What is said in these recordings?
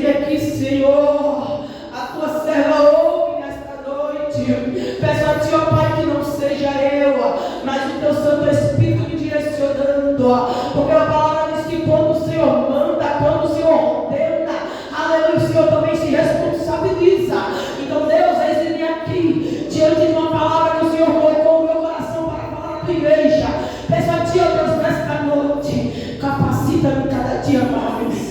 Eis-me aqui, Senhor, a tua serva ouve nesta noite. Peço a ti, ó Pai, que não seja eu, mas o teu Santo Espírito me direcionando, porque a palavra diz que quando o Senhor manda, quando o Senhor ordena, aleluia, o Senhor também se responsabiliza. Então, Deus, eis-me aqui, diante de uma palavra que o Senhor colocou no meu coração para falar à tua igreja. Peço a ti, ó Deus, nesta noite, capacita-me cada dia mais,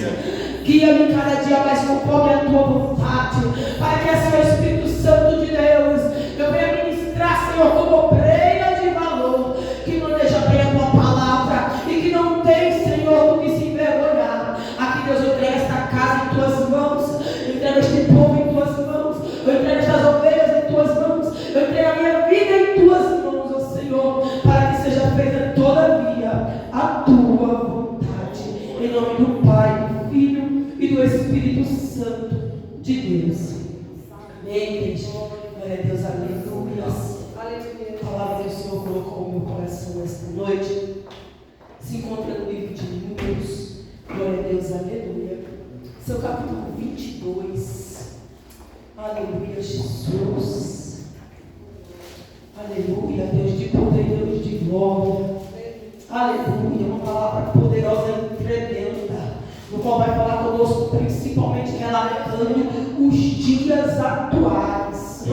guia-me cada dia mais conforme a tua vontade, para que esse meu Espírito Santo de Deus, eu venha ministrar, Senhor, como obreira de valor, que maneja bem a tua palavra e que não tem, Senhor, do que se envergonhar. Aqui, Deus, eu entrego esta casa em tuas mãos, eu entrego este povo em tuas mãos, eu entrego estas ovelhas em tuas mãos, eu entrego a minha vida em tuas mãos, ó Senhor, para que seja feita todavia a tua vontade, em nome do Pai, do Filho e do Espírito Santo de Deus. Amém, igreja. Glória a Deus, aleluia. A palavra que o Senhor colocou no meu coração esta noite se encontra no livro de Números. Glória a Deus, aleluia. Seu capítulo 22. Aleluia, Jesus. Aleluia, Deus de poder, Deus de glória. Aleluia, uma palavra poderosa e tremenda, no qual vai falar conosco, principalmente relatando os dias atuais.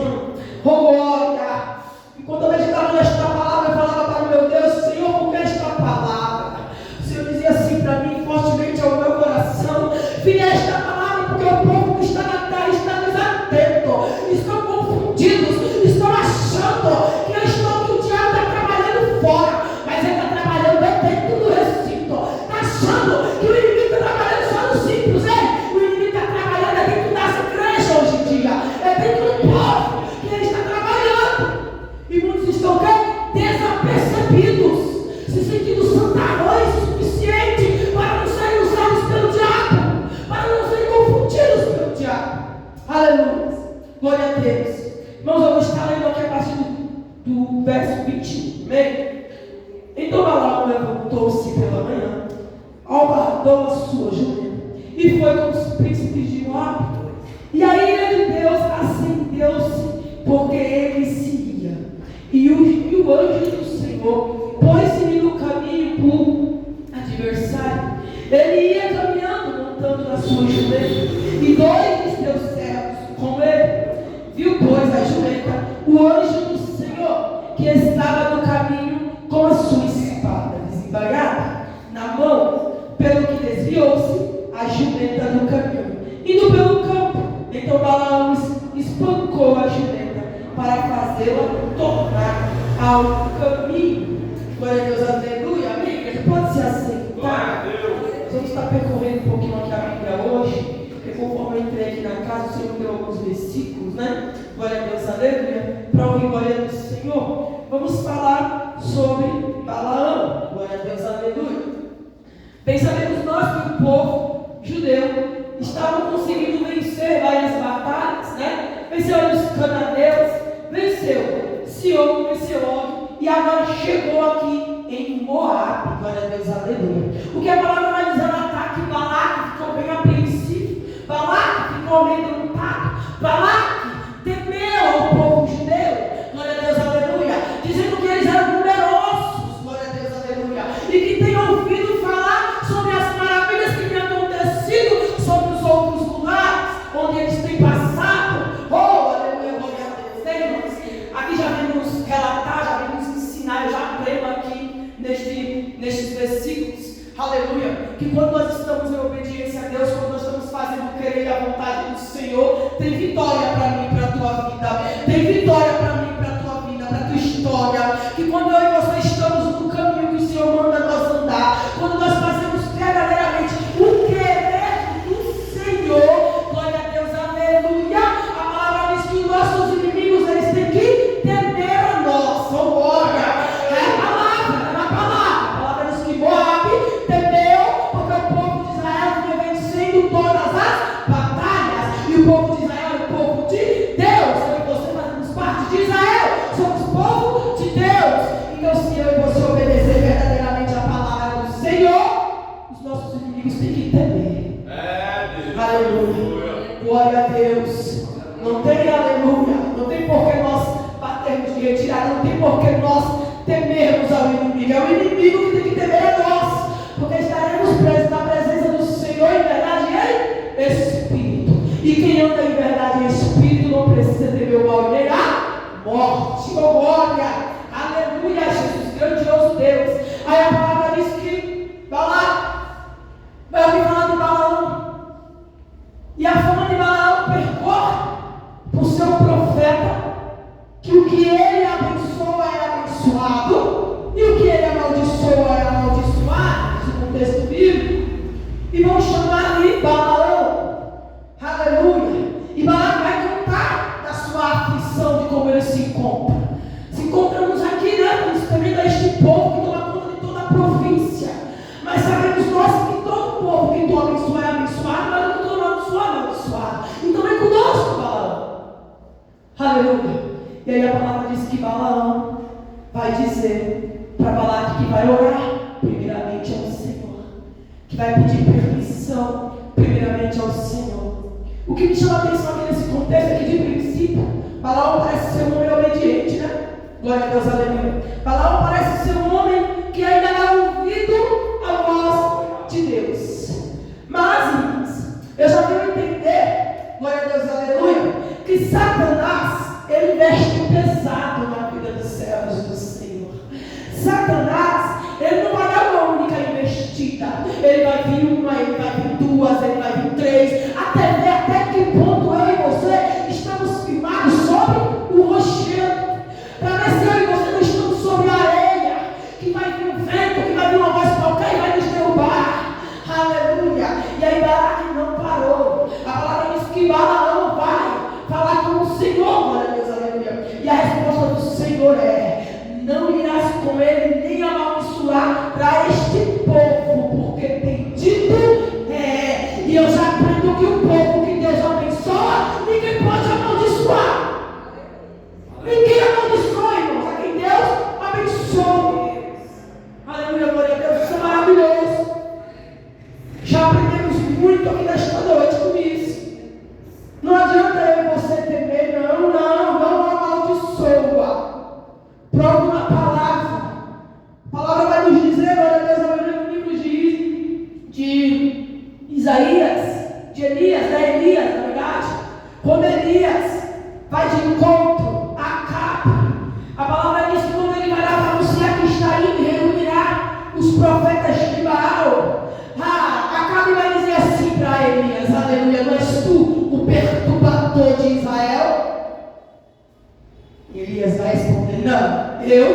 Glória! E quando eu meditava nesta palavra, eu falava para o meu Deus, Senhor, por que esta palavra? O Senhor dizia assim para mim, fortemente ao meu coração, filha, esta palavra, porque o povo que está na terra está desatento, estão confundidos, estão achando que o diabo está trabalhando fora, mas ele está trabalhando dentro do recinto, está achando que o inimigo está trabalhando só no simples, o inimigo está trabalhando dentro das igrejas hoje em dia, é dentro do povo que ele está trabalhando, e muitos estão desapercebidos, se sentindo santarrões o suficiente para não serem usados pelo diabo, para não serem confundidos pelo diabo. Aleluia, glória a Deus. Irmãos, eu vou estar lendo aqui a partir do verso 21, amém? Então Balaão levantou-se pela manhã, albardou a sua jumenta e foi com os príncipes de Moabe. E a ira de Deus acendeu-se, porque ele se ia. E o anjo do Senhor pôs-se-lhe no caminho por adversário. Ele ia caminhando, montando na sua jumenta, e dois de seus servos com ele. Viu, pois, a jumenta, o anjo do Senhor, que estava no caminho com a sua espada desembainhada na mão, pelo que desviou-se a jumenta do caminho, indo pelo campo. Então Balaão espancou a jumenta para fazê-la tornar ao caminho. Glória a Deus, aleluia, amém? Ele pode se assentar. Vamos estar percorrendo um pouquinho aqui a Bíblia hoje, porque conforme eu entrei aqui na casa, o Senhor me deu alguns versículos, né? Glória a Deus, aleluia, para ouvir glória do Senhor. Vamos falar sobre Balaão. Glória a Deus, aleluia. Bem sabemos nós que o povo judeu estava conseguindo vencer várias batalhas, né? Venceu os cananeus, venceu Sion, venceu Og, e agora chegou aqui em Moabe. Glória a Deus, aleluia. O que a palavra vai dizer no ataque? Balaque ficou bem apreensivo, Balaque ficou meio preocupado, Balaque temeu ao povo judeu. Glória a Deus, aleluia. Dizendo que eles eram numerosos, glória a Deus, aleluia, e que tem ouvido falar sobre as maravilhas que têm acontecido sobre os outros lugares onde eles têm passado. Oh, aleluia, glória a Deus, irmãos. Aqui já vemos relatar, já vemos ensinar, eu já lembro aqui nestes versículos, aleluia, que quando nós estamos em obediência a Deus, quando nós estamos fazendo querer a vontade do Senhor, tem vitória para mim, para a tua vida, tem vitória para mim, para a tua vida, para a tua história. Que quando eu e você estamos no caminho que o Senhor manda nós andar, quando nós fazemos verdadeiramente o querer do Senhor, glória a Deus, aleluia, a palavra diz que os nossos inimigos, eles têm que temer a nós. Oh, glória, é a palavra diz que Moabe temeu inimigo. É o inimigo que tem que temer a nós, porque estaremos presos na presença do Senhor em verdade e em espírito. E quem anda em verdade e em espírito não precisa temer o mal, nem a morte. Oh, glória! Aleluia, Jesus, grandioso Deus. Aí a palavra diz que vai ouvir falar de Balaão. E a fama de Balaão percorre para o seu profeta, que o que ele abençoa é abençoado, e o que ele amaldiçoa é amaldiçoado, no contexto bíblico, e vão chamar ali Balaão. Aleluia! E Balaão vai contar da sua aflição, de como ele se encontra. Se encontramos aqui, né? Estamos também a este povo que toma conta de toda a província. Mas sabemos nós que todo povo que tu abençoa é abençoado, mas não todo abençoado é abençoado. Então vem conosco, Balaão. Aleluia. E aí a palavra diz que Balaão vai dizer para Balaque que vai orar primeiramente ao Senhor, que vai pedir permissão primeiramente ao Senhor. O que me chama a atenção aqui nesse contexto é que de princípio Balaão parece ser um homem obediente, né? Glória a Deus, aleluia. Balaão parece ser um homem que ainda dá ouvido à voz de Deus. Mas, irmãos, eu já devo entender, glória a Deus, aleluia, que Satanás, ele investe pesado na vida dos servos do Senhor. Satanás, ele não vai dar uma única investida. Ele vai vir uma, ele vai vir duas, ele vai vir três, até ver até que ponto eu e você estamos firmados sobre o rochedo. Para ver se eu e você não estamos sobre a areia, que vai vir um vento, que vai vir uma voz qualquer e vai nos derrubar. Aleluia. E aí Balaque não parou. A palavra diz que Balaão vai falar com o Senhor, glória a Deus, aleluia. E a resposta do Senhor é: não irás com ele nem amaldiçoar para este povo, porque tem dito e eu já aprendo que o povo que Deus abençoa, ninguém pode amaldiçoar. Ninguém amaldiçoa, irmãos, a quem Deus abençoa. Aleluia, glória a Deus, isso é maravilhoso. Já aprendemos muito aqui nesta noite com isso. Não adianta eu e você temer, não amaldiçoa. Prova na palavra. A palavra vai nos dizer, glória a Deus, no livro de Isaías, de Elias, na verdade, quando Elias vai de encontro a Acabe, a palavra diz que quando ele vai lá para anunciar que está indo e reunirá os profetas de Baal, Acabe vai dizer assim para Elias, aleluia: não és tu o perturbador de Israel? E Elias vai responder: não, eu,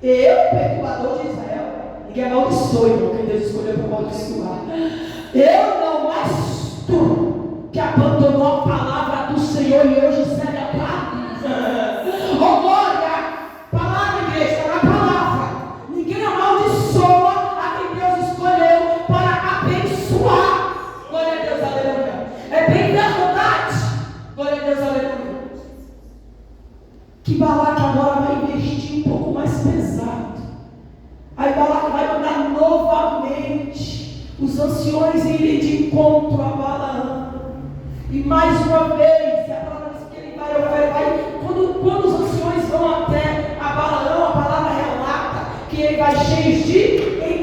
perturbador de Israel. Ninguém amaldiçoa, irmão, quem Deus escolheu para amaldiçoar. Eu não, mas tu, que abandonou a palavra do Senhor e hoje segue a palavra. Oh, glória! Palavra, igreja, está na palavra. Ninguém amaldiçoa a quem Deus escolheu para abençoar. Glória a Deus, aleluia. É bem verdade. Glória a Deus, aleluia. Que Balaque agora vai investir um pouco mais pesado. Aí Balaque vai mandar novamente os anciões irem de encontro a Balaão. E mais uma vez, a palavra diz que ele vai quando os anciões vão até a Balaão, a palavra relata que ele vai cheio de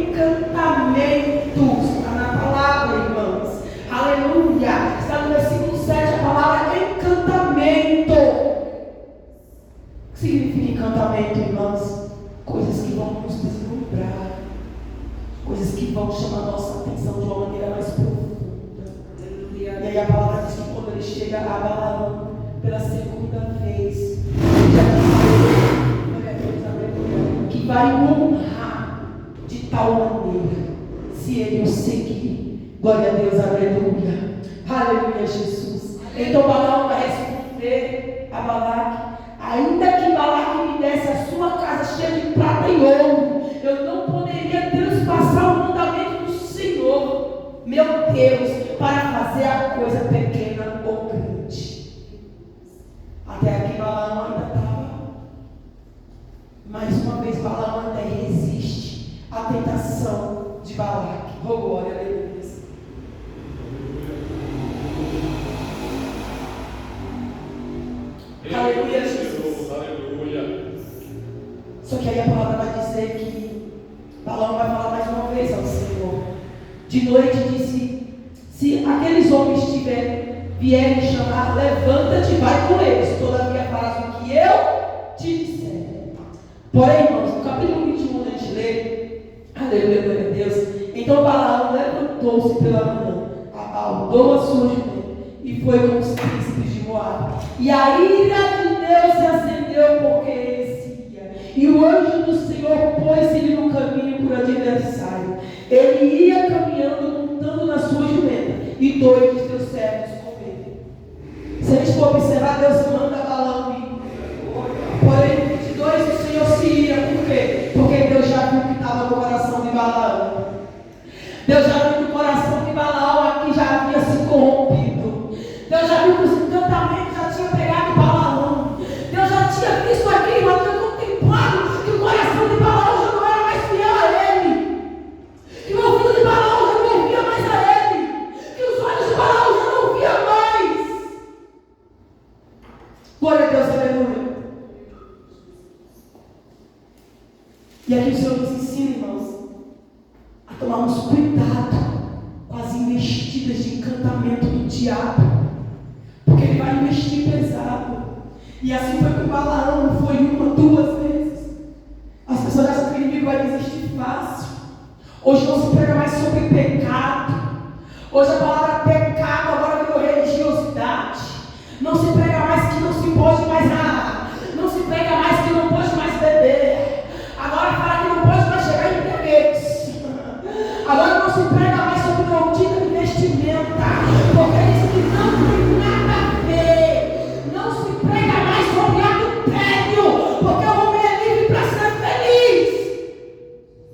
encantamentos. Está na palavra, irmãos. Aleluia. Está no versículo 7 a palavra encantamento. O que significa encantamento, irmãos? Coisas que vão nos deslumbrar, coisas que vão chamar a nossa atenção de uma maneira mais profunda. E aí a palavra diz que quando ele chega a Balaão pela segunda vez, já disse que vai honrar de tal maneira, se ele o seguir. Glória a Deus, aleluia. Aleluia, Jesus. Então Balaão vai responder a Balaque: ainda que Balaque me desse a sua casa cheia de prata e ouro, eu não poderia transpassar o mandamento do Senhor, meu Deus, para fazer a coisa pequena ou grande. Até aqui Balaão ainda estava. Mais uma vez Balaão ainda resiste à tentação de Balaque. Oh, glória, aleluia. Aleluia, Jesus. Aleluia. Só que aí a palavra vai dizer que Balaão vai falar mais uma vez ao Senhor. De noite disse: se aqueles homens vierem chamar, levanta-te e vai com eles. Todavia farás o que eu te disser. Porém, irmãos, no capítulo 21, a gente lê, aleluia, glória a Deus. Então Balaão levantou-se pela manhã, abaldou a sua jumenta e foi com os príncipes de Moabe. E a ira de Deus se acendeu porque ele seguia. E o anjo do Senhor pôs-se-lhe no caminho por adversário. Ele ia caminhando, montando na sua jumenta, e dois de seus servos com ele. Se a gente for observar, Deus manda Balaão ir. Porém, no 22, o Senhor se ira. Por quê? Porque Deus já viu o que estava no coração de Balaão. Deus já viu que o coração de Balaão aqui já havia se corrompido. Deus já viu que os encantamentos já tinham pegado Balaão. Deus já tinha visto aqui, já tinha contemplado que o coração de Balaão já não era mais fiel a ele. Que o ouvido de Balaão já não ouvia mais a ele. Que os olhos de Balaão já não ouvia mais. Glória a Deus, aleluia. E aqui o Senhor nos ensina, irmãos, a tomarmos cuidado com as investidas de encantamento do diabo, porque ele vai investir pesado. E assim foi com Balaão, não foi uma, duas vezes. As pessoas acham que o inimigo vai desistir fácil. Hoje não se prega mais sobre pecado. Hoje a palavra pecado agora virou religiosidade. Não se prega mais que não se pode mais arar. Não se prega mais que não pode mais beber. Agora fala que não pode mais chegar em embriaguez. Agora não se prega mais sobre doutrina de vestimenta, porque diz que não tem nada a ver. Não se prega mais sobre adultério, porque o homem é livre para ser feliz.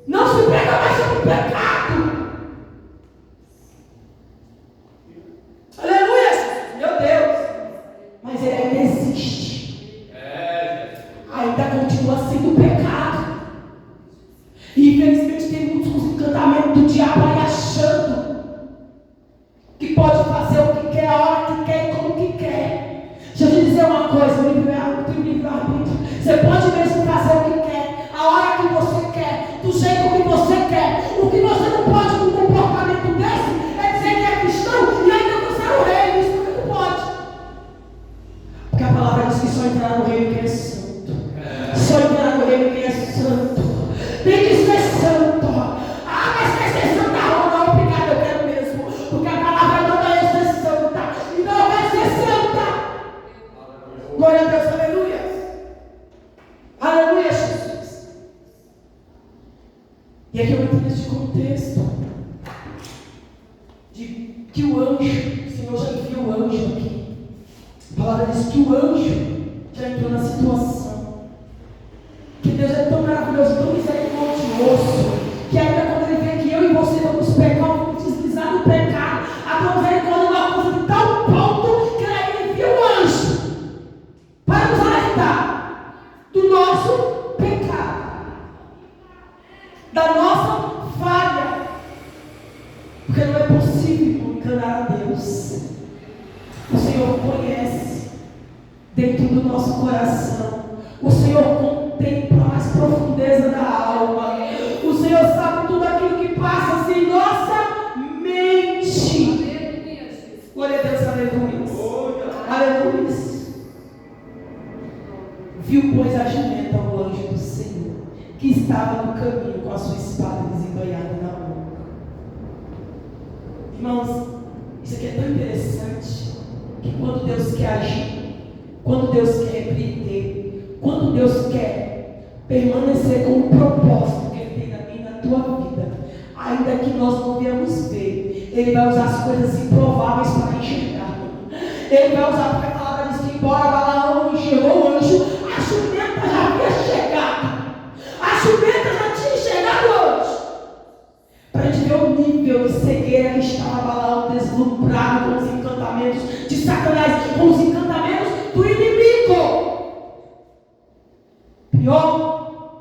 Não se prega mais sobre pecado. Aleluia, meu Deus. Mas ele ainda existe. Ainda continua sendo pecado. E infelizmente tem muitos encantamentos do diabo aí achando que pode fazer o que quer, a hora que quer e como que quer. Deixa eu te dizer uma coisa, o livre-arbítrio. Você pode mesmo fazer o que quer, a hora que você quer, do jeito que você quer. O que você não pode com um comportamento desse é dizer que é cristão e ainda você é o rei. Isso não pode. Porque a palavra diz que só entrará no reino quem é santo. Só entrará no reino quem é santo. Tem que ser santo. Ah, mas quer ser santa? Não, obrigado, eu quero mesmo. Porque a palavra não vai ser santa. Então eu quero ser santa. Glória a Deus, aleluia. Aleluia, Jesus. E aqui eu entro neste contexto de que o anjo, o Senhor já enviou o anjo aqui. A palavra diz que o anjo já entrou na situação. Que Deus é tão maravilhoso, tão misericordioso, que ainda quando Ele vê que eu e você vamos pecar, vamos deslizar no pecado, a tua misericórdia é uma coisa de tal ponto que Ele envia o anjo para nos alertar do nosso pecado, da nossa falha, porque não é possível enganar a Deus. O Senhor conhece dentro do nosso coração. O Senhor contempla a mais profundeza da alma. O Senhor sabe tudo aquilo que passa em nossa mente. Glória a Deus, aleluia. Aleluia. Viu, pois, a jumenta o anjo do Senhor, que estava no caminho com a sua espada desembainhada na mão. Irmãos, isso aqui é tão interessante, que quando Deus quer agir, quando Deus quer repreender, quando Deus quer permanecer com o propósito que Ele tem na minha e na tua vida, ainda que nós não viemos ver, Ele vai usar as coisas improváveis para enxergar. Ele vai usar, porque a palavra diz que embora Balaão não enxergou o anjo, a jumenta já havia chegado. A jumenta já tinha chegado antes. Para a gente ver o nível de cegueira que estava Balaão, deslumbrado com os encantamentos de Satanás, com os encantamentos do inimigo. Pior,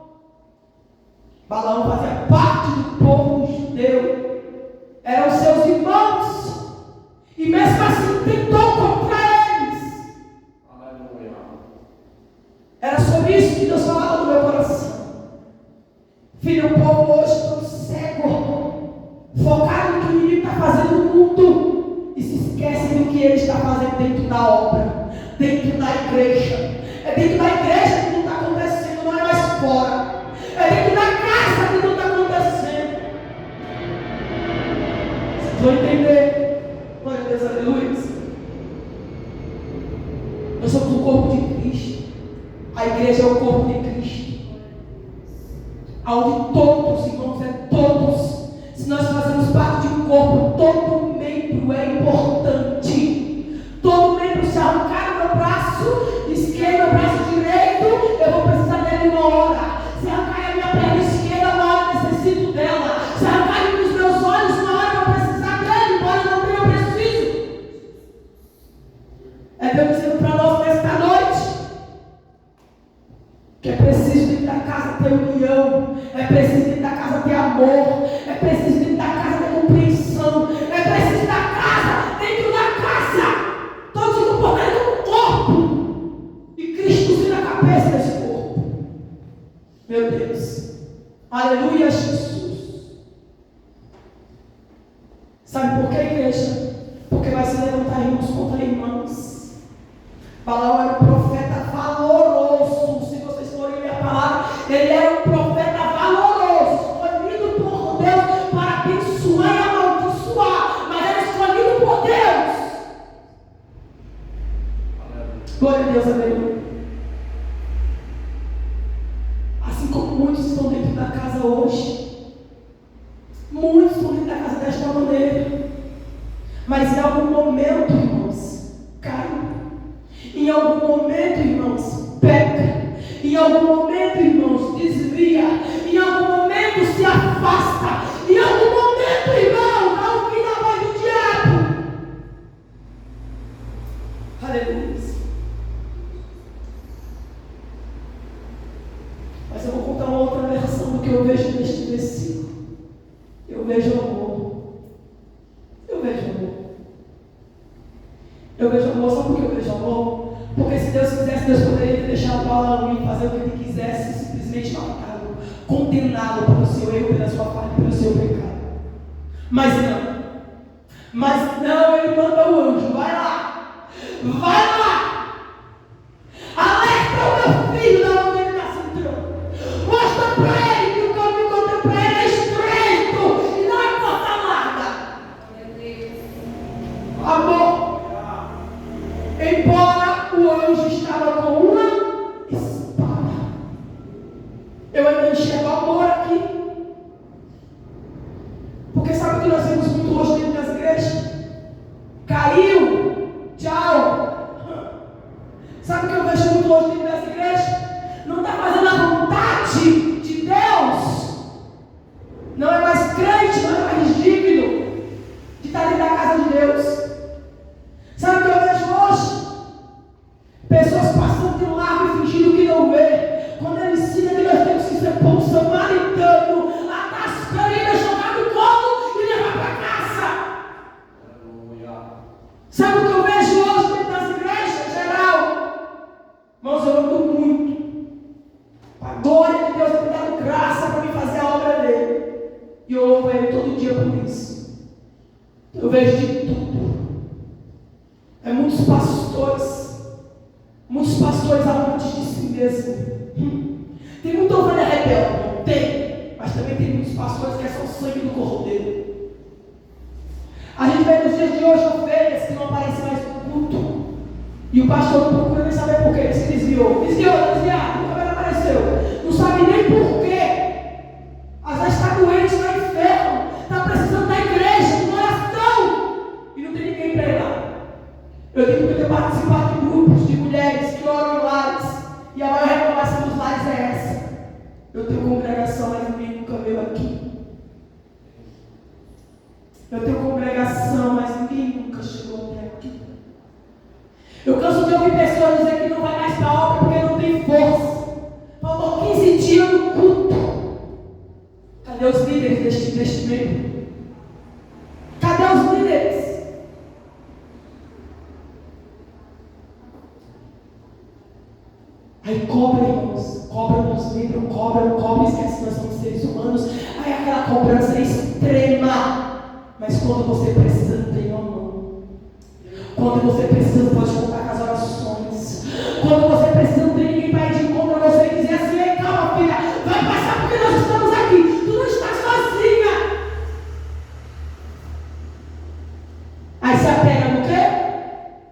Balaão fazia parte do povo judeu, eram seus irmãos, e mesmo assim tentou contra eles. Era sobre isso que Deus falava no meu coração. povo hoje tão cego, focado no que o inimigo está fazendo no mundo, e se esquece do que ele está fazendo dentro da obra, dentro da igreja. É dentro da igreja que não está acontecendo, não é mais fora. É dentro da casa que não está acontecendo. Vocês vão entender? Glória a Deus, aleluia. Nós somos o corpo de Cristo. A igreja é o corpo de Cristo. Onde todos, irmãos, é todos. Se nós fazemos parte de um corpo, todo membro é importante. Todo membro, se arrancar meu braço esquerdo, meu braço direito, eu vou precisar dele uma hora. Se arrancar a minha perna esquerda, uma hora eu necessito dela. Se arrancar os meus olhos, uma hora eu vou precisar dele, embora eu não tenha preciso. É Deus dizendo para nós nesta noite que é preciso dentro da casa ter união, é preciso dentro da casa ter amor, é preciso dentro da casa ter compreensão, é preciso da casa, dentro da casa, todos se comportarem como corpo, e Cristo sendo a cabeça desse corpo. Meu Deus, aleluia, Jesus. Sabe por que, igreja? Porque vai se levantar irmãos contra irmãos. Balaão era um profeta valoroso. Se vocês forem ler a palavra, ele era um profeta valoroso, escolhido por Deus para abençoar e amaldiçoar, mas era escolhido por Deus. Glória a Deus, aleluia. Assim como muitos estão dentro da casa hoje, muitos estão dentro da casa desta maneira, mas em algum momento, irmãos, caem. Em algum momento, irmãos, peca. Em algum momento, irmãos, desvia. Em algum momento se afasta. Em algum momento, irmão, dá um fim na voz do diabo. Aleluia. Mas eu vou contar uma outra versão do que eu vejo neste versículo. Eu vejo amor. Eu vejo amor. Eu vejo amor, sabe por que eu vejo amor? Porque se Deus quisesse, Deus poderia ter deixado Balaão ir fazer o que ele quisesse, simplesmente matá-lo, condená-lo pelo seu erro, pela sua falha, pelo seu pecado. Mas não, ele manda o anjo, vai lá, alerta o meu filho da onde ele está se entrando, mostra para ele que o caminho que eu tenho para ele é estreito e não é porta larga. Amor, embora o anjo estava com uma espada, eu ainda enxergo amor aqui. Porque sabe o que nós vemos muito hoje dentro das igrejas? Caiu, tchau. Sabe o que eu vejo muito hoje dentro das igrejas? Não está fazendo a vontade de Deus, não é mais crente, não é mais digno de estar dentro da casa de Deus. Sabe o que eu vejo hoje? Pessoas passando de largo e fingindo que não vê. Quando ele ensina que nós temos que ser bom samaritano, atascar ele, jogar no colo e levar para casa. Sabe o que eu vejo hoje dentro das igrejas, geral? Irmãos, eu ando muito. A glória de Deus tem me dado graça para me fazer a obra dele. E eu louvo ele todo dia por isso. Eu vejo de tudo. É muitos pastores amantes de si mesmo. Tem muita ovelha rebelde, tem, mas também tem muitos pastores que é só sangue do cordeiro. A gente vê nos dias de hoje ovelhas que não aparecem mais no culto, e o pastor não procura nem saber por quê. Ele se desviou, nunca mais apareceu, não sabe nem por quê. Às vezes está doente, está enfermo, está precisando da igreja, de oração, e não tem ninguém para ir lá. Eu digo que eu tenho participado de grupos de mulheres que oram em lares, e a maior reclamação dos lares é essa: eu tenho congregação, mas ninguém nunca veio aqui. Eu tenho congregação, mas ninguém nunca chegou até aqui. Eu canso de ouvir pessoas dizer que não vai mais para a obra porque não tem força. Faltou 15 dias no culto. Cadê os líderes deste investimento? Cadê os líderes? A Aí cobra, irmãos, cobra nos livros, cobra, esquece que nós somos seres humanos. Aí aquela cobrança é extrema. Mas quando você precisa, não tem uma mão. Quando você precisa, não pode contar com as orações. Quando você precisa, não tem ninguém para ir de encontro a você e dizer assim: ei, calma, filha, vai passar porque nós estamos aqui. Tu não estás sozinha. Aí se apega no quê?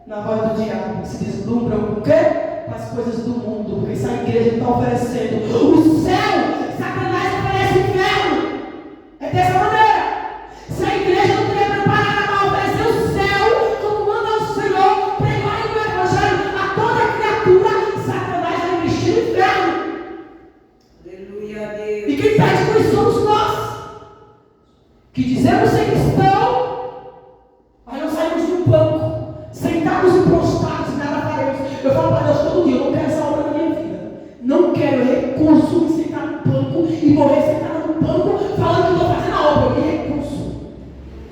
Na voz do diabo. Se deslumbram com o quê? Com as coisas do mundo. Porque se a igreja está oferecendo o céu, Satanás oferece o inferno. É dessa maneira. Se a igreja não estiver preparada para oferecer o céu, como manda o Senhor, pregar o evangelho a toda criatura, Satanás vai investir no inferno. Aleluia a Deus. E quem pede por isso somos nós, que dizemos ser cristão, mas não saímos de um banco, sentados e prostrados e nada faremos. Eu falo para Deus todo dia: eu não quero essa obra na minha vida. Não quero recurso de sentar no banco e morrer sentado no banco falando que estou fazendo a obra. Eu me recurso.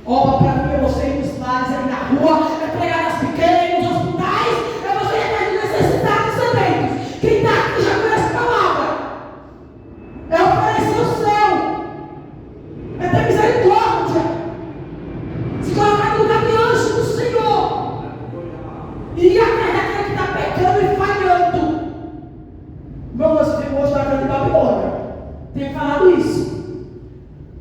Obra para mim é você ir nos lares, é ir na rua, é pregar nas pequenas, nos hospitais, é você ir atrás de necessidades e sedentos. Quem está aqui já conhece a palavra. É oferecer o céu. É ter misericórdia. Se colocar no lugar de anjo do Senhor. E ir atrás daquele que está pecando e falhando. Meu Deus, eu tenho hoje na grande Babilônia. Tenho falado isso.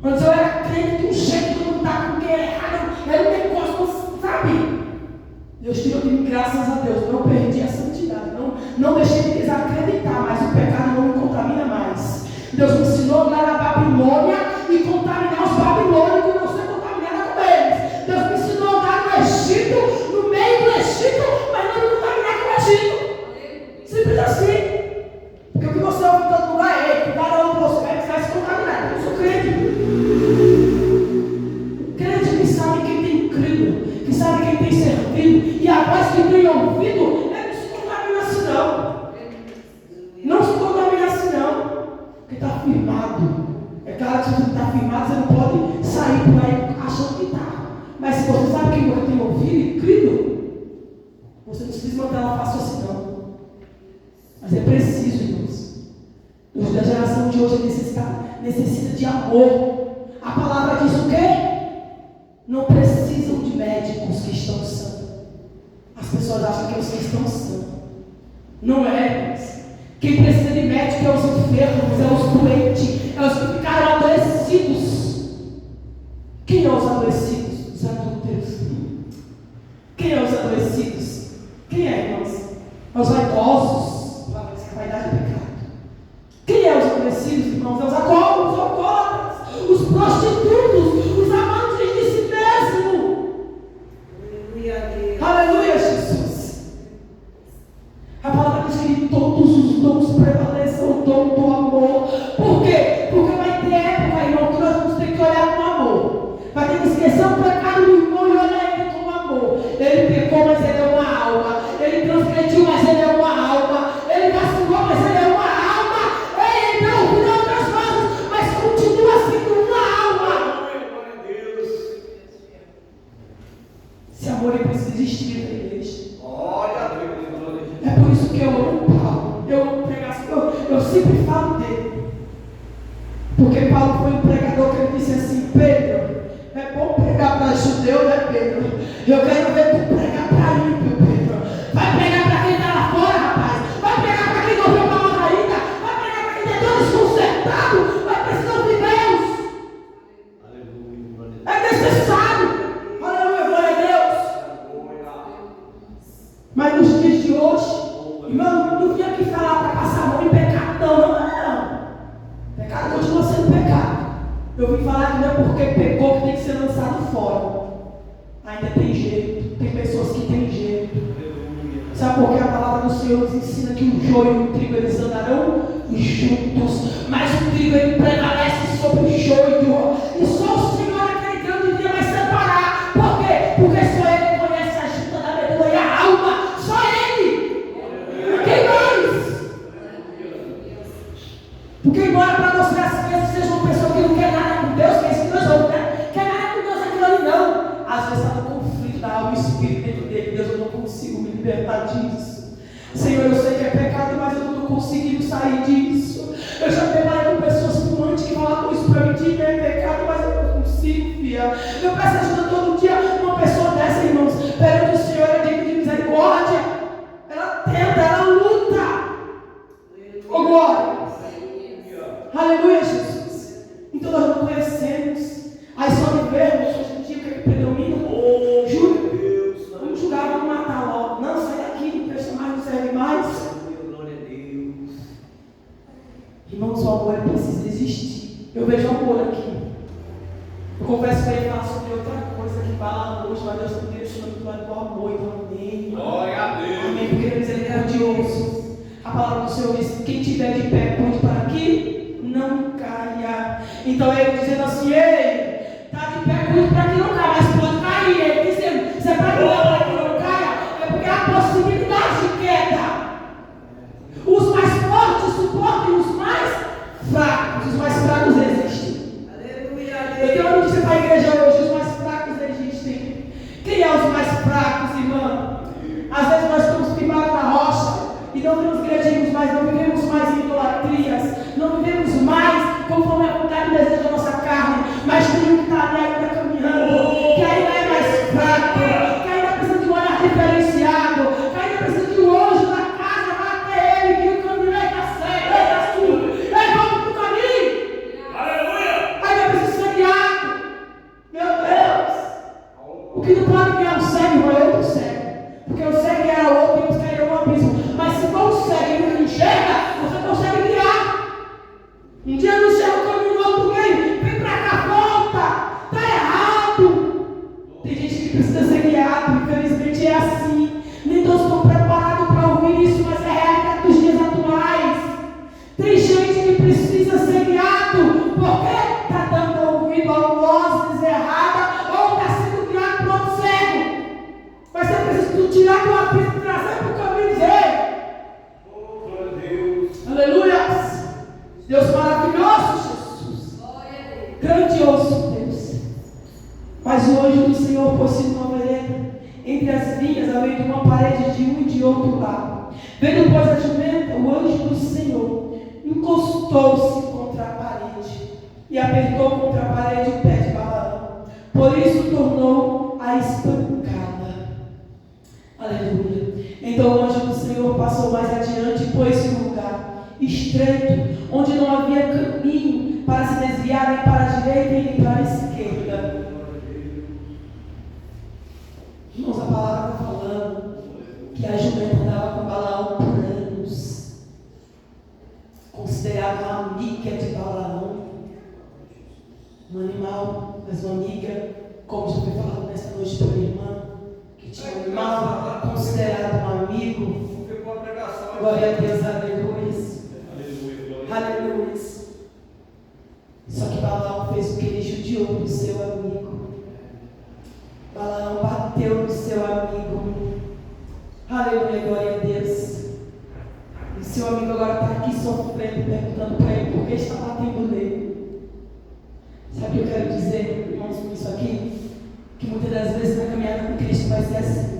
Antes eu era crente de um jeito que não estava com quem era errado. Era um negócio, sabe? Deus tirou de mim, graças a Deus. Não perdi a santidade. Não deixei de desacreditar, mas o pecado não me contamina mais. Deus me ensinou a andar na Babilônia e contaminar os babilônicos e não ser contaminada com eles. Deus me ensinou a andar no Egito, no meio do Egito, mas não me contaminar com o Egito. Simples assim. Porque o que você ouve em todo lugar é: cuidado onde você vai se contaminar. Eu sou crente. Crente que sabe quem tem crido, que sabe quem tem servido, e a voz que tem ouvido, não se contamina assim não. Não se contamina assim não. Porque está firmado. É claro que se você está firmado, você não pode sair por aí achando que está. Mas se você sabe quem você tem ouvido e crido, você não precisa manter ela fácil assim não. Mas é preciso, irmãos. Os da geração de hoje necessita de amor. A palavra diz o quê? Não precisam de médicos que estão sãos. As pessoas acham que os que estão sãos. Não é, irmãos. Quem precisa de médico é os enfermos, é os doentes, é os que ficaram adoecidos. Quem é os adoecidos? Os adúlteros. Quem é os adoecidos? Quem é, irmãos? É os vaidosos. Vaidade é pecado. Quem é os adoecidos, irmãos? É os alcoólatras, os prostitutos, os amantes de si mesmo. Aleluia, Jesus. A palavra diz que todos os dons prevaleçam o dom do amor. Por quê? Porque vai ter época, irmão, que nós vamos ter que olhar com amor. Vai ter que esquecer o pecado do irmão e olhar ele com amor. Ele pecou, mas ele é uma alma. Ele transgrediu, mas ele é uma alma. Ele vacilou, mas ele é uma alma. Ele não ouviu outras vozes, mas continua sendo uma alma. Esse amor ele precisa existir na igreja. É por isso que eu amo Paulo. Eu amo pregar, eu sempre falo dele. Porque Paulo foi um pregador que ele disse assim: Pedro, é bom pregar para judeu, né, Pedro? Eu quero ver tu pregar para ímpio, Pedro. Vai pregar para quem está lá fora, rapaz. Vai pregar para quem não ouviu a palavra ainda. Vai pregar para quem está todo desconcertado. Vai precisar de Deus. É necessário. Aleluia, glória a Deus. Mas nos dias de hoje, irmão, não vim aqui falar para passar a mão em pecado, não. Pecado continua sendo pecado. Eu vim falar que não é porque pecou que tem que ser lançado fora. Ainda tem jeito. Tem pessoas que têm jeito. Sabe por que a palavra do Senhor nos ensina que o joio e o trigo eles andarão juntos, mas o trigo ele prevalece sobre o joio, e só o Senhor aquele grande dia vai separar. Por quê? Porque só Ele conhece a junta da medula e a alma, só Ele. Quem mais? Porque embora para você às vezes seja uma pessoa que não quer nada com Deus, que é isso que nós vamos, né? Quer nada com Deus aquilo ali não. Às vezes está no conflito da alma e espírito dentro dele. Deus, eu não consigo me libertar disso. Senhor, eu sei que é pecado, mas eu não conseguimos sair disso. Eu já trabalhei com pessoas fumantes que falavam isso para mim, que é pecado, mas eu não consigo, filha. Eu peço ajuda todo dia. Uma pessoa dessa, irmãos, perante o Senhor é digno de misericórdia. Ela tenta, ela luta. Oh, glória. Aleluia, Jesus. Então nós não conhecemos. Aí só vivemos hoje em dia o que predomina. Júlio, vamos julgar, vamos matar logo. Não, sai daqui, não presta mais, não serve mais. Irmãos, o amor precisa existir. Eu vejo amor aqui. Eu confesso que ele fala sobre outra coisa que fala hoje, mas Deus está me direcionando para o amor, então amém. Glória a Deus. Amém, porque ele é misericordioso. A palavra do Senhor diz: quem estiver de pé, cuide para que não caia. Então ele dizendo assim: ei, está de pé, cuide para que não caia, mas pode cair. Ele dizendo: você vai cuidar para que não caia, é porque há possibilidade de queda. Os mais fortes suportam os mais fracos. Os mais fracos existem. Eu tenho uma notícia para a igreja hoje: os mais fracos existem. Quem é os mais fracos, irmão? Às vezes nós estamos firmados na rocha e não transgredimos mais, não vivemos mais em idolatrias, não vivemos mais conforme a vontade e desejo da nossa carne, mas tem um que está ali ainda caminhando, que ainda é mais fraco, que ainda precisa de um olhar diferenciado, que ainda precisa de um anjo na casa, vai até ele, que o caminho está certo, está sujo, ele volta para o caminho. Aleluia! Ainda precisa ser guiado. Meu Deus! O que não pode guiar o cego, irmão, é outro cego. Porque o cego era outro e eles caíram no abismo. Mas se consegue, não enxerga, você consegue guiar. Um dia não enxerga o caminho do outro, vem pra cá, volta. Está errado. Tem gente que precisa ser guiado, infelizmente é assim. Nem todos estão preparados para ouvir isso, mas é a realidade dos dias atuais. Tem gente que precisa ser guiado, porque está dando ouvido a vozes erradas ou está sendo guiado por outro cego. Mas você precisa tirar do abismo e trazer para o caminho dele. Oh, glória a Deus. Aleluia. Deus maravilhoso, Jesus. Grandioso Deus. Mas o anjo do Senhor pôs-se numa vereda entre as vinhas, além de uma parede de um e de outro lado. Vendo, pois, a jumenta, o anjo do Senhor encostou-se contra a parede e apertou contra a parede o pé de Balaão. Por isso tornou a espancá-la. Aleluia. Então o anjo do Senhor passou mais adiante e pôs-se num lugar estreito, onde não havia caminho para se desviar nem para a direita e nem para a esquerda. Irmãos, a palavra está falando que a jumenta andava com Balaão por anos, considerada uma amiga de Balaão, um animal, mas uma amiga, como já foi falado nesta noite pela irmã, que tinha um animal considerado um amigo. Glória a Deus, aleluia. Aleluia. Só que Balaão fez o que ele judiou do seu amigo. Balaão bateu no seu amigo. Aleluia, glória a Deus. E seu amigo agora está aqui sofrendo, perguntando para ele por que está batendo nele. Sabe o que eu quero dizer, irmãos, com isso aqui? Que muitas das vezes na caminhada com Cristo vai ser assim.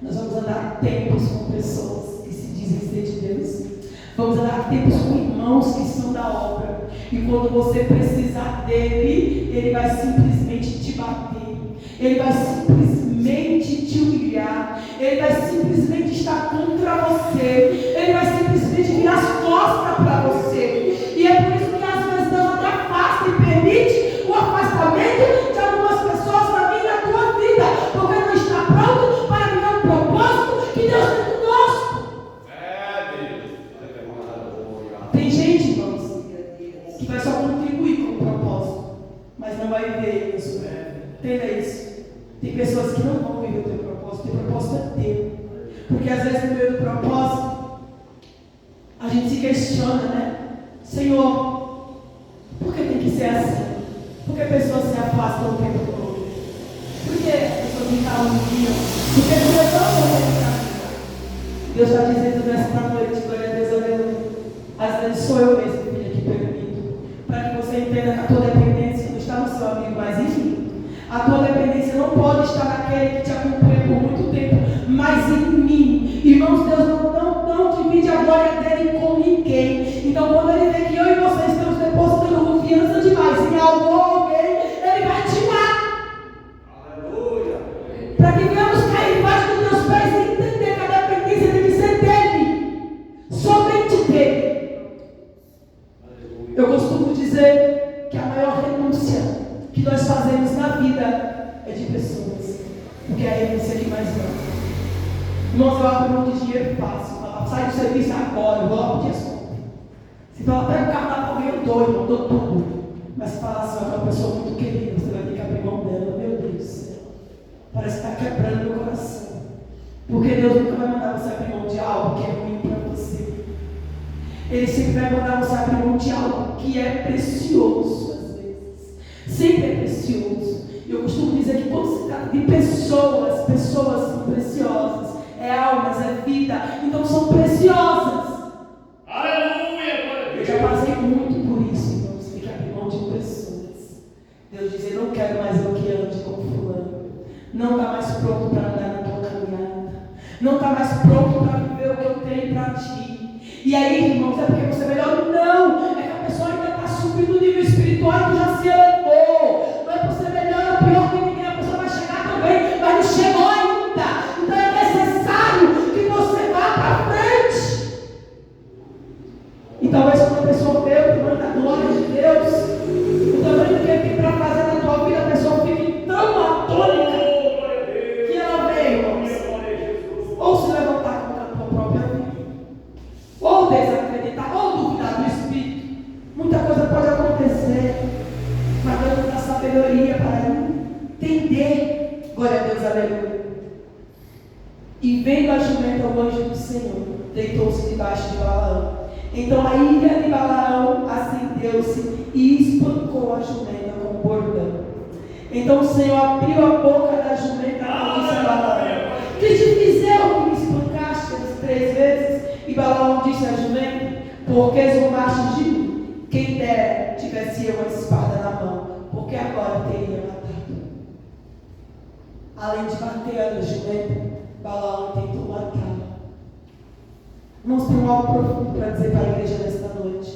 Nós vamos andar tempos com pessoas que se dizem ser de Deus. Vamos andar tempos com irmãos que são da obra. E quando você precisar dele, ele vai simplesmente te bater. Ele vai simplesmente te humilhar. Ele vai simplesmente estar contra você. Ele vai simplesmente virar as costas para você. E é por isso que às vezes Deus até afasta e permite o afastamento de algumas pessoas na minha e na tua vida, porque não está pronto para viver o propósito que Deus tem conosco. Tem gente, irmãos, que vai só contribuir com o propósito, mas não vai viver isso. Entenda isso. Tem pessoas que não vão viver o teu propósito. O teu propósito é teu. Porque às vezes no meio do propósito a gente se questiona, né? Senhor, por que tem que ser assim? Por que pessoas se afastam o tempo todo? Por que as pessoas me caluniam? Por que as pessoas não vão? Deus está dizendo nesta noite, glória a Deus, aleluia. Às vezes sou eu mesmo, filha, que permito, para que você entenda que a tua dependência não está no seu amigo, mas em mim. A tua dependência não pode estar naquele que te acompanha por muito tempo, mas em mim. Irmãos, Deus não divide a glória dele comigo. dizer que a maior renúncia que nós fazemos na vida é de pessoas, porque é a renúncia que mais ama. Irmãos, eu abro mão de dinheiro fácil. Sai do serviço agora, eu vou lá pedir as contas. Se fala, pega o carro da alguém, eu dou tudo. Mas se falar assim, é uma pessoa muito querida, você vai ter que abrir mão dela. Meu Deus do céu. Parece que está quebrando meu coração. Porque Deus nunca vai mandar você abrir mão de algo que é ruim para você. Ele sempre vai mandar você abrir mão de algo que é precioso, às vezes. Sempre é precioso. Eu costumo dizer que quando se trata de pessoas, pessoas são preciosas. É almas, é vida, então são preciosas. Aleluia! Eu já passei muito por isso, então você tem que abrir mão de pessoas. Deus diz, eu não quero mais eu que ande com fulano. Não está mais pronto para andar na tua caminhada. Não está mais pronto para viver o que eu tenho para ti. E aí, irmãos, é porque você é melhor? Não! É que a pessoa ainda está subindo no nível espiritual e tu já se elevou. Não é por ser melhor ou pior que ninguém, a pessoa vai chegar também, mas não chegou ainda. Então é necessário que você vá para frente. E talvez quando a pessoa vê o tamanho da glória de Deus, o tamanho do que Ele tem para fazer na tua vida, a pessoa fique tão atônita que ela vê, irmãos, ou se levantar contra a tua própria vida, ou desacreditar, ou duvidar do Espírito. Muita coisa pode acontecer, mas Deus nos dá sabedoria para entender. Glória a Deus, aleluia. E vendo a jumenta, o anjo do Senhor deitou-se debaixo de Balaão. Então a ira de Balaão acendeu-se e espancou a jumenta com o bordão. Então o Senhor abriu a boca da jumenta e disse a Balaão: que te fizeram que me espancaste as 3 vezes? E Balaão disse à jumenta: porque zombaste de mim? Quem dera tivesse eu uma espada na mão, porque agora teria matado. Além de bater a jumenta, Balaão tentou matá-la. Irmãos, tem algo profundo para dizer para a igreja nesta noite.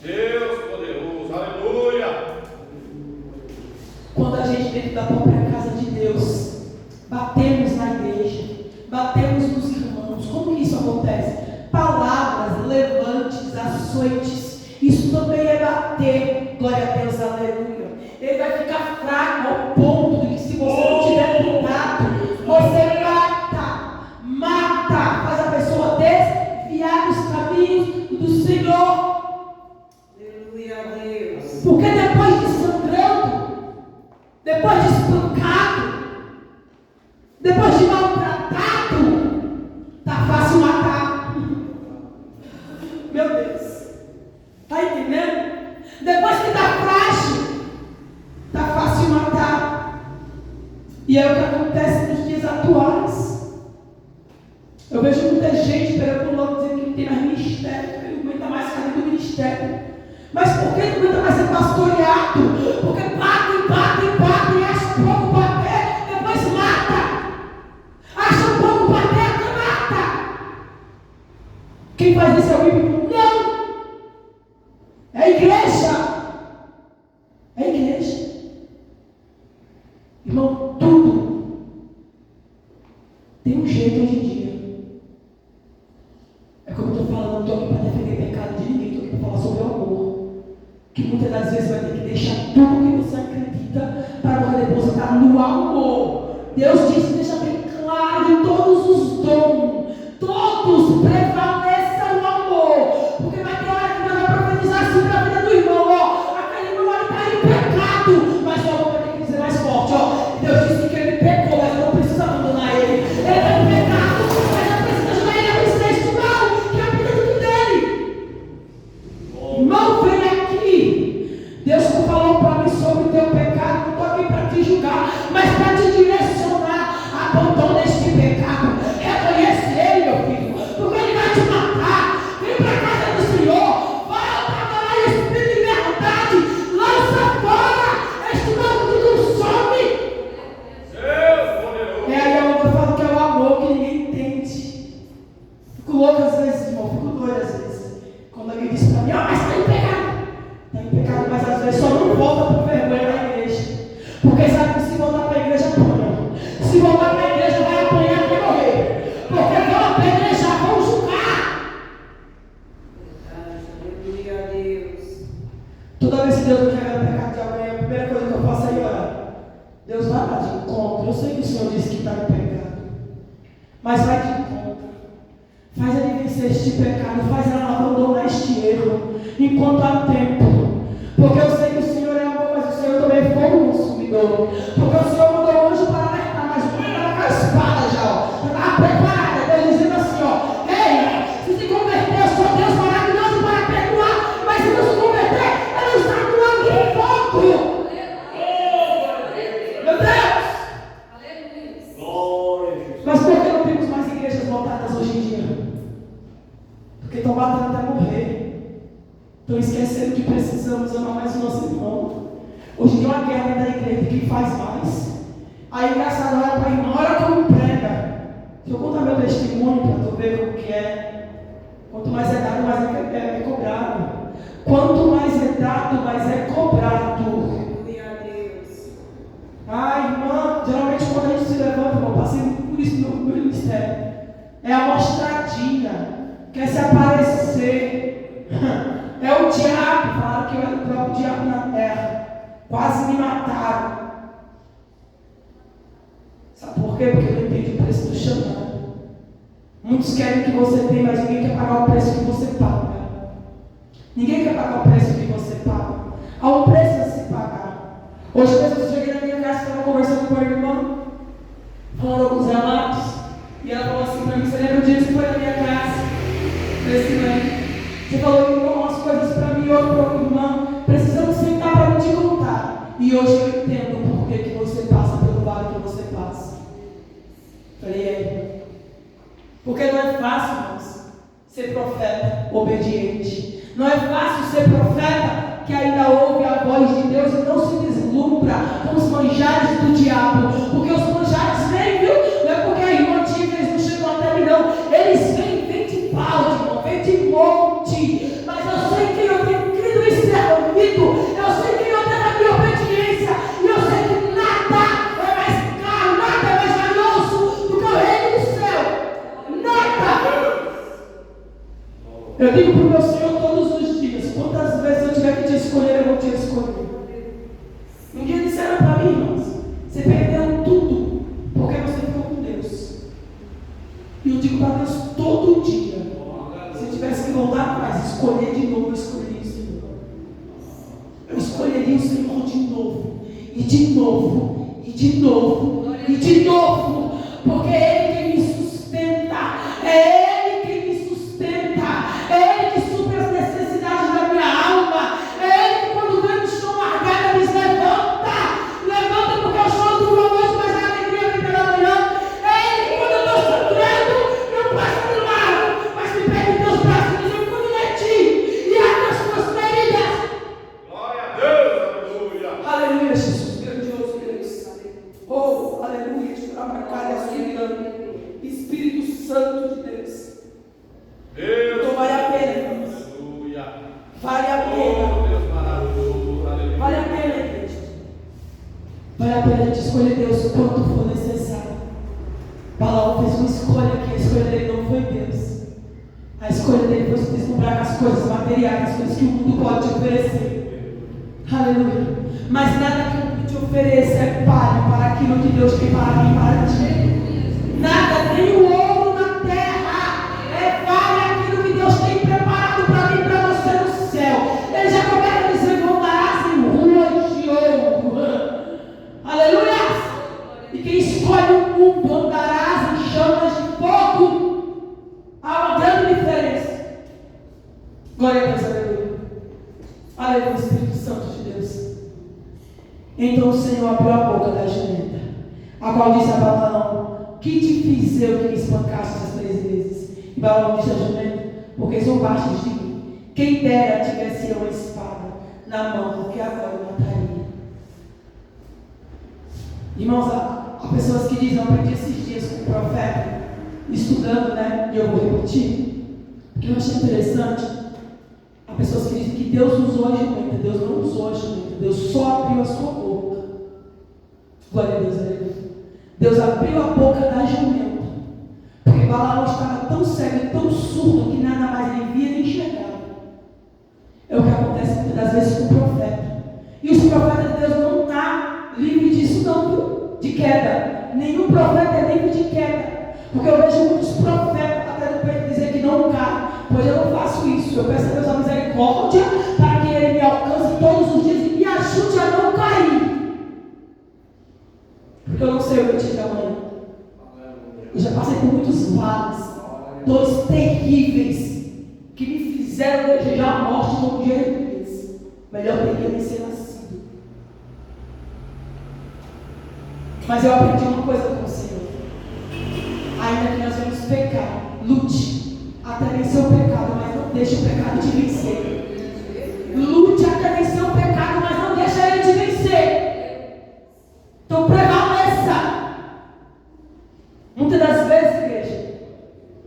Deus poderoso, aleluia! Quando a gente dentro da própria casa de Deus, batemos na igreja, batemos nos irmãos, como que isso acontece? Palavras, levantes, açoites, isso também é bater. Glória a Deus, aleluia. Ele vai ficar fraco ao ponto de que se você não tiver cuidado, você mata, faz a pessoa desviar dos caminhos do Senhor. Aleluia a Deus. Porque depois de sangrando, depois de espancado, depois de maltratado, tá fácil matar. Meu Deus, tá entendendo? Depois que tá frágil, tá fácil matar. E é o que acontece nos dias atuais. Eu vejo muita gente pegando o nome dizendo que não tem mais ministério, que não aguenta mais sair do ministério. Mas por que não aguenta mais ser pastoreado? Porque batem, acham pouco bater, depois mata. Acham pouco bater, até mata. Quem faz isso é o bíblico? Não! É a igreja. É a igreja. Irmão, tudo tem um jeito hoje em dia. É como eu estou falando, não estou aqui para defender pecado de ninguém, estou aqui para falar sobre o amor. Que muitas das vezes vai ter que deixar tudo que você acredita para poder depositar no amor. Deus disse, deixa bem claro, de todos os dons, todos prevaleça o amor. Porque vai ter hora que Deus vai profetizar assim para a vida do irmão, ó. Aquele irmão está em pecado, mas o amor vai ter que dizer mais forte, ó. Deus disse que ele pecou, mas não precisa abandonar ele. Ele está em pecado, mas não precisa ajudar ele a vencer isso não, que é a vida tudo dele. Irmão, vem aqui. Deus não falou para mim sobre o teu pecado, não estou aqui para te julgar, mas para te direcionar. Abandona este pecado, reconhece ele, meu filho, porque ele vai te matar. Vem para a casa do Senhor, volta agora em espírito e verdade, lança fora este mal que consome. Deus poderoso! É aí onde eu falo que é o amor que ninguém entende. Fico louco às vezes, irmão, fico doido às vezes. Quando alguém diz para mim, ó, mas está em pecado. Está em pecado, mas às vezes só não volta por vergonha na igreja. Porque sabe que se voltar para a igreja, apanha. Se voltar para a igreja, vai apanhar até morrer. Porque vão apedrejar, vão julgar. Aleluia a Deus. Toda vez que Deus me revela o pecado de alguém, a primeira coisa que eu faço é orar. Deus vai lá de encontro. Eu sei que o Senhor disse que está em pecado, mas vai de encontro. Faz ele vencer este pecado, faz ela abandonar este erro, enquanto há tempo. Porque eu sei que o Senhor é amor, mas o Senhor também é fogo consumidor. Porque o Senhor mandou o anjo para alertar, mas o anjo estava com a espada já, ó. Já estava preparada, Deus dizendo assim, ó. Ei, se converter, eu sou Deus maravilhoso para perdoar, mas se não se converter, eu não estou com alguém em fogo. Meu Deus! Mas por que não temos mais igrejas lotadas hoje em dia? Porque estão batendo até morrer. Estão esquecendo que precisamos amar mais o nosso irmão. Hoje tem uma guerra da igreja, quem faz mais. Aí engraçado, olha para a irmã, olha como prega. Deixa eu contar meu testemunho para tu ver como que é. Quanto mais é dado, mais é cobrado. Quanto mais é dado, mais é cobrado. Aleluia a Deus. Ah, irmã, geralmente quando a gente se levanta, irmão, passei por isso no meu ministério. É a mostradinha. Quer se aparecer. É o diabo. Falaram que eu era o próprio diabo na terra. Quase me mataram. Sabe por quê? Porque eu não entendi o preço do chamado. Muitos querem que você tenha, mas ninguém quer pagar o preço que você paga. Ninguém quer pagar o preço que você paga. Há um preço a se pagar. Hoje mesmo eu cheguei na minha casa, estava conversando com a irmã, falando alguns relatos, e ela falou assim para mim: você lembra o dia que você foi na minha casa? Eu falei assim: mãe, você falou umas coisas para mim, outro para o irmão, precisamos sentar para me te contar. E hoje eu entendo por que você passa pelo vale que você passa. Falei: é. Porque não é fácil, irmãos, ser profeta obediente. Não é fácil ser profeta que ainda ouve a voz de Deus e não se deslumbra com os manjares do diabo. Porque os manjares vêm, viu? Não é porque a irmã tinha que eles não chegam até mim, não. Eles vêm de balde, irmão, vêm de monte. Mas eu sei que eu tenho crido e servido. Eu sei que eu tenho a minha obediência. E eu sei que nada é mais caro, nada é mais valioso do que o reino do céu. Nada. Eu digo para o meu Senhor todos os dias: quantas vezes eu tiver que te escolher, eu vou te escolher. Um dia disseram para mim: irmãos, você perdeu tudo porque você ficou com Deus. E eu digo para Deus todo dia: se eu tivesse que voltar atrás, escolher de novo, eu escolheria o Senhor. Eu escolheria o Senhor de novo, e de novo, e de novo, e de novo, porque é Ele quem me sustenta, é Ele quem me sustenta, é Ele que supre as necessidades da minha alma, é Ele que quando vem no chão largado diz: levanta porque eu choro por uma noite, mas a alegria vem pela manhã. É Ele que quando eu estou sangrando, não passa do lado, mas me pega em teus braços e diz: eu cuido de ti, e abre as tuas feridas. Glória a Deus, aleluia. Aleluia, Jesus, grandioso Deus. Oh, aleluia, Espírito Santo de Deus. Deus, Então vale a pena, irmãos. aleluia. Vale a pena. Oh, Deus maravilhoso, aleluia. Vale a pena, igreja. Vale a pena a gente escolher Deus o quanto for necessário. Balaão fez uma escolha que a escolha dele não foi Deus. A escolha dele foi se deslumbrar com as coisas materiais, as coisas que o mundo pode te oferecer. Aleluia. Mas nada que o mundo te ofereça é palho para aquilo que Deus tem para mim e para ti. Nada, nem o ouro na terra é vale aquilo que Deus tem preparado para mim e para você no céu. Ele já começa a dizer: voltarás em ruas de ouro. Aleluia. E quem escolhe o mundo andarás em chamas de fogo. Há uma grande diferença. Glória a Deus, aleluia. Aleluia, Espírito Santo de Deus. Então o Senhor abriu a boca da jumenta, a qual disse a Balaão: que te fiz eu que me espancaste as 3 vezes? E Balaão disse a jumenta: porque zombaste de mim. Quem dera tivesse eu uma espada na mão, porque agora eu mataria. Irmãos, há pessoas que dizem: eu aprendi esses dias com o profeta, estudando, né? E eu vou repetir, porque eu achei interessante. Há pessoas que dizem que Deus usou a jumenta. Deus não usou a jumenta. Deus só abriu a sua boca. Glória a Deus, aleluia. Deus abriu a boca da jumenta, porque Balaão estava tão cego e tão surdo que nada mais ele via nem enxergava. É o que acontece muitas das vezes com o profeta. os profetas de Deus não estão livres disso não, viu? De queda. Nenhum profeta é livre de queda. Porque eu vejo muitos profetas batendo o peito e dizer que não cai. Pois eu não faço isso. Eu peço a Deus a misericórdia para que Ele me alcance todos os dias e me ajude a não cair. Porque eu não sei o que te amanhã. Eu já passei por muitos vales, dores terríveis, que me fizeram desejar a morte como Jeremias. Melhor teria nem ser nascido. Mas eu aprendi uma coisa com o Senhor. Ainda que nós vamos pecar, lute até vencer o pecado, mas não deixe o pecado te vencer. Lute até vencer o pecado, mas não deixe ele te vencer. Então prevaleça. Muitas das vezes, igreja,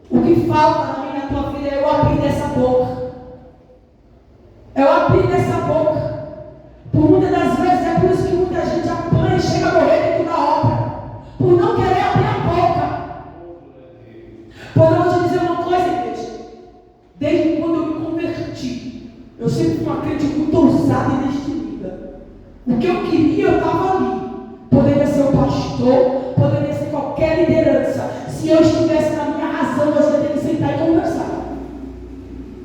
o que falta na minha e na tua vida é eu abrir dessa boca. Eu abrir dessa boca. Por muitas das vezes é por isso que muita gente apanha e chega a morrer dentro da obra. Por não querer abrir a boca. Pois eu vou te dizer uma coisa, igreja. Desde quando eu me converti, eu sempre fui uma crente muito ousada e destemida. O que eu queria, eu estava ali. Poderia ser o pastor, poderia ser qualquer liderança. Se eu estivesse na minha razão, eu ia ter que sentar e conversar.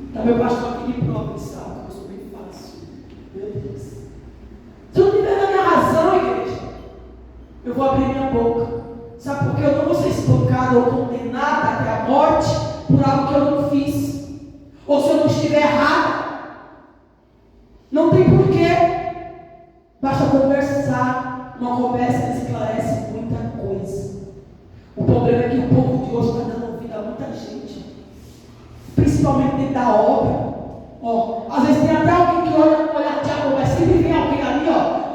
Então, meu pastor aqui de prova de sal, eu sou bem fácil. Meu Deus. Se eu não estiver na minha razão, igreja, eu vou abrir minha boca. Sabe por quê? Eu não vou ser espancado ou condenado até a morte por algo que eu não fiz. Ou se eu não estiver errado. Não tem porquê. Basta conversar. Uma conversa esclarece muita coisa. O problema é que o povo de hoje está dando ouvido a muita gente. Principalmente dentro da obra. Às vezes tem até alguém que olha com olhar de amor, mas sempre vem alguém ali,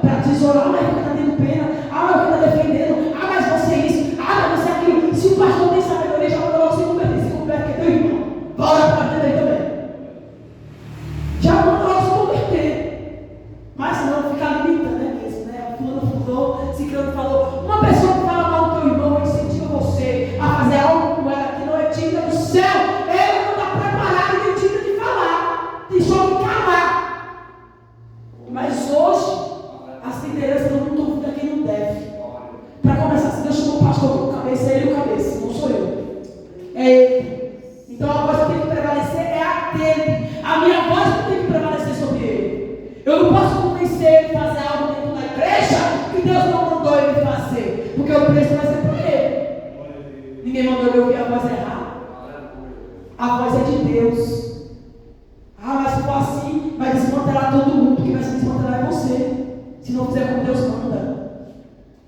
para tesourar. Mas ele está tendo pena. Mas ele está defendendo. Mas você isso. Mas você aquilo. Se o pastor tem sabedoria, já mandou logo se converte, que é teu irmão. Bora para a dele também. Já mandou logo se converter. Mas não, ficar limitando, né mesmo, né? Fulano falou, Ciclano falou. Uma pessoa que fala mal do teu irmão incentiva você a fazer algo com ela que não é digna do céu. Ele não está preparado nem digno de falar. Tem só que calar. Mas hoje, as lideranças não estão ouvindo a quem não deve. Para começar, se Deus chamou o pastor como cabeça, é ele o cabeça, não sou eu. É ele. Então a voz que tem que prevalecer é a dele. A minha voz não tem que prevalecer sobre ele. Eu não posso convencer ele a fazer algo dentro da igreja que Deus não mandou ele fazer. Porque o preço vai ser para ele. Ninguém mandou ele ouvir a voz errada. A voz é de Deus. Mas se for assim, vai desmantelar todo mundo. Quem vai se desmantelar é você. Se não fizer como Deus manda.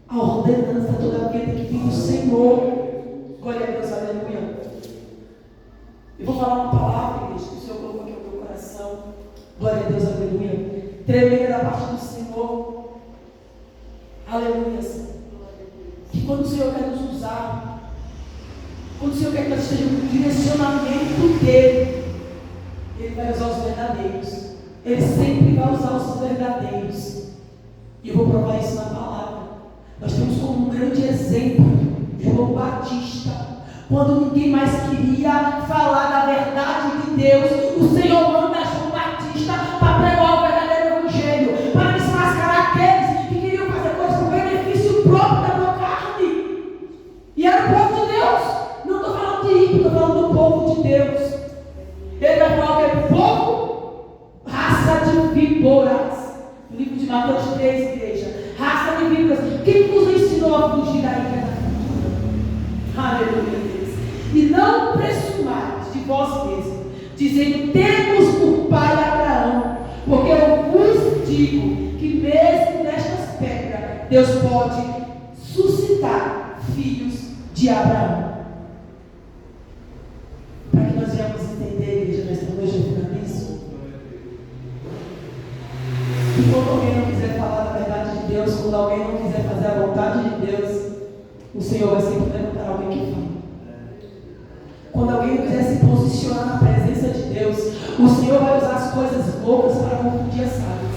A ordenança toda tem que vir do Senhor. Glória a Deus, aleluia. Eu vou falar uma palavra, igreja, que o Senhor colocou aqui no meu coração. Glória a Deus, aleluia. Tremenda da parte do Senhor. Aleluia, Senhor. Que quando o Senhor quer nos usar, quando o Senhor quer que nós estejamos no direcionamento dele, Ele vai usar os verdadeiros. Ele sempre vai usar os verdadeiros. E eu vou provar isso na palavra. Nós temos como um grande exemplo João Batista. Quando ninguém mais queria falar da verdade de Deus, o Senhor manda João Batista para pregar o verdadeiro evangelho, para desmascarar aqueles que queriam fazer coisas por benefício próprio da tua carne. E era o povo de Deus. Não estou falando de ímpio, estou falando do povo de Deus. Ele vai falar o que é povo? Raça de víboras. No livro de Mateus 3, igreja. Raça de víboras. Quem vos ensinou a fugir da ira da cultura? Aleluia, Deus. E não presumais de vós mesmos, dizendo: temos por pai Abraão. Porque eu vos digo que mesmo nestas pedras, Deus pode suscitar filhos de Abraão. Para que nós venhamos entender, igreja, nesta noite, eu finalizo. E quando alguém não quiser falar da verdade de Deus, quando alguém não quiser fazer a vontade de Deus, o Senhor vai sempre levantar alguém que fala. Quando alguém não quiser se posicionar na presença de Deus, o Senhor vai usar as coisas loucas para confundir as sábias.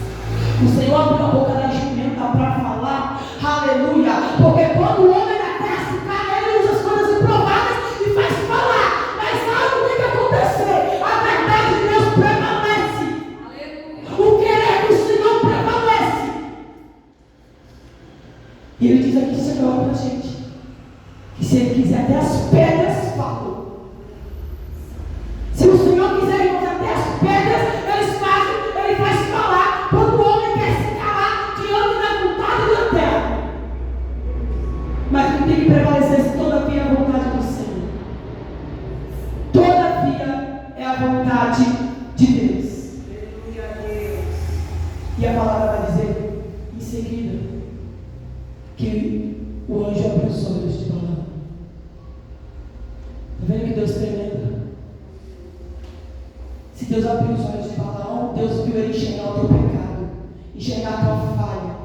O Senhor abriu a boca da jumenta para falar, aleluia, porque quando o homem da terra se cala, ele usa as coisas improváveis e faz falar, mas algo tem que acontecer. A verdade de Deus prevalece. O querer do Senhor prevalece. E a palavra vai dizer em seguida que o anjo abriu os olhos de Balaão. Está vendo que Deus tremenda? Se Deus abriu os olhos de Balaão, Deus viu ele enxergar o teu pecado, enxergar a tua falha.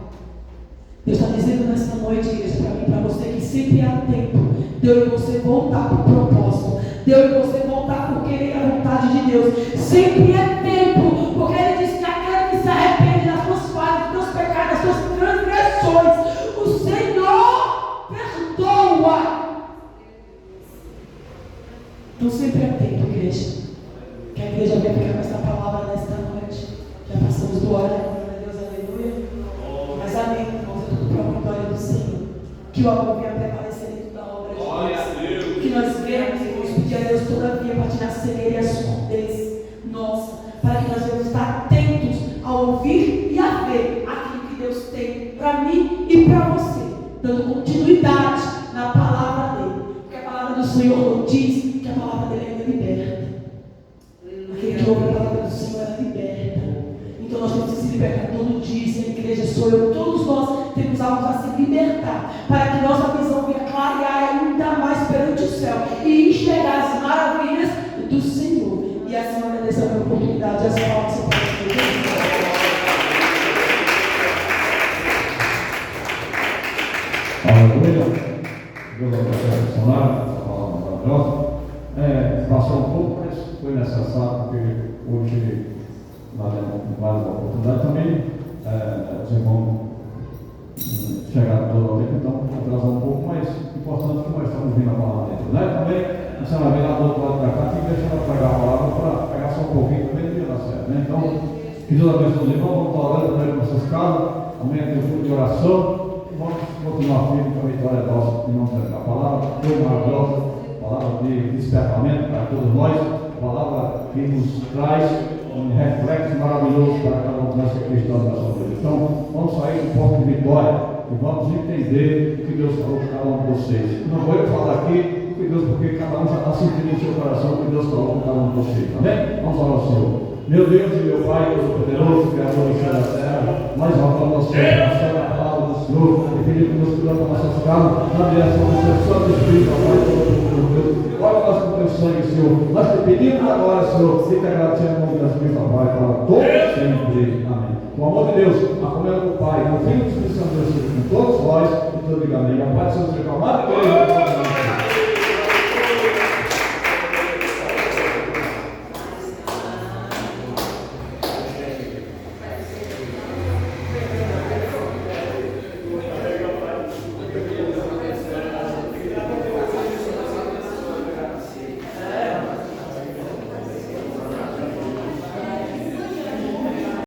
Deus está dizendo nesta noite, igreja, para mim, para você, que sempre há tempo de eu e você voltar para o propósito, de eu e você voltar por querer a vontade de Deus. Sempre é tempo, porque Ele diz que aquele que se arrepende das suas falhas, dos teus pecados, das suas transgressões, o Senhor perdoa. Então sempre é tempo, igreja. Que a igreja venha ficar com essa palavra nesta noite. Já passamos do horário, glória a Deus, aleluia. Mas amém, irmãos, é tudo para a glória do Senhor. Que o amor venha prevalecer dentro da obra de Deus. Que nós venhamos, irmãos, pedir a Deus todavia para tirar a cegueira e a surdez nossa, para que nós venhamos estar atentos a ouvir e a ver aquilo que Deus tem para mim e para você, dando continuidade na palavra dele. Porque a palavra do Senhor diz que a palavra dele ainda liberta. Aquele que ouve a palavra do Senhor é liberta. Então nós temos que se libertar todo dia. Se a igreja sou eu, todos nós temos algo a se libertar, para que nossa visão venha clarear ainda mais perante o céu e enxergar as maravilhas do Senhor. E assim eu agradeço a minha oportunidade, as palmas são para Deus. Aleluia. Deus abençoe essa palavra maravilhosa. Passou um pouco, mas foi necessário, porque hoje nós temos várias oportunidades também. Os irmãos chegaram todo o tempo, então atrasou um pouco, mas importante que nós estamos vindo a palavra dentro, né? Também, a senhora vem lá do outro lado da casa, tem que deixar ela pegar a palavra para pegar só um pouquinho, também não ia dar certo, né? Então, que Deus abençoe os irmãos, vamos estar orando também com vocês casas, amanhã tem um culto de oração, e vamos continuar firme com a vitória nossa, em nome da palavra, foi maravilhosa, palavra de despertamento para todos nós, palavra que nos traz um reflexo maravilhoso para cada um de nós que acreditamos na sua vida. Então, vamos sair do ponto de vitória e vamos entender o que Deus falou para cada um de vocês. Não vou eu falar aqui o que Deus, porque cada um já está sentindo no seu coração o que Deus falou para cada um de vocês. Amém? Vamos falar ao Senhor. Meu Deus e meu Pai, Todo-Poderoso, Criador do céu e da terra, nós rogamos ao Senhor, a palavra do Senhor, e pedimos que Deus cuide das nossas casas, na direção do seu Santo Espírito, ó Pai, Todo-Poderoso Deus. Olha nós com o teu sangue, Senhor. Nós te pedimos agora, Senhor, e te agradecemos em nome das Cristo, ó Pai, para todos sempre. Amém. Com o amor de Deus, a comunhão do Pai, com o Filho e do Espírito Santo, com todos nós, e todo amém. A paz do Senhor, com a amada igreja.